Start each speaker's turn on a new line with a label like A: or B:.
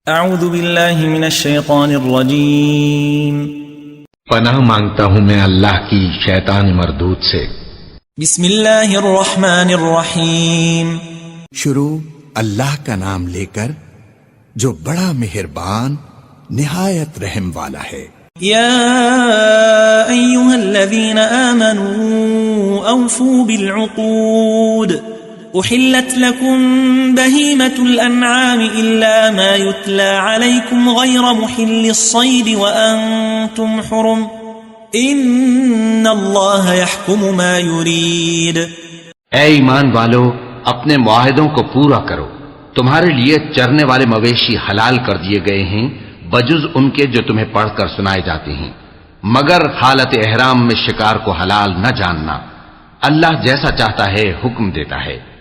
A: اعوذ باللہ من الشیطان الرجیم
B: پناہ مانگتا ہوں میں اللہ کی شیطان مردود سے۔
A: بسم اللہ الرحمن الرحیم
C: شروع اللہ کا نام لے کر جو بڑا مہربان نہایت رحم والا ہے۔
A: یا ایہا الذین آمنوا اوفوا بالعقود احلت لكم بهيمة الأنعام إلا ما يتلى عليكم غير محل الصيد وأنتم حرم إن الله يحكم ما يريد۔
B: اے ایمان والو، اپنے معاہدوں کو پورا کرو۔ تمہارے لیے چرنے والے مویشی حلال کر دیے گئے ہیں بجز ان کے جو تمہیں پڑھ کر سنائے جاتے ہیں، مگر حالت احرام میں شکار کو حلال نہ جاننا۔ اللہ جیسا چاہتا ہے حکم دیتا ہے۔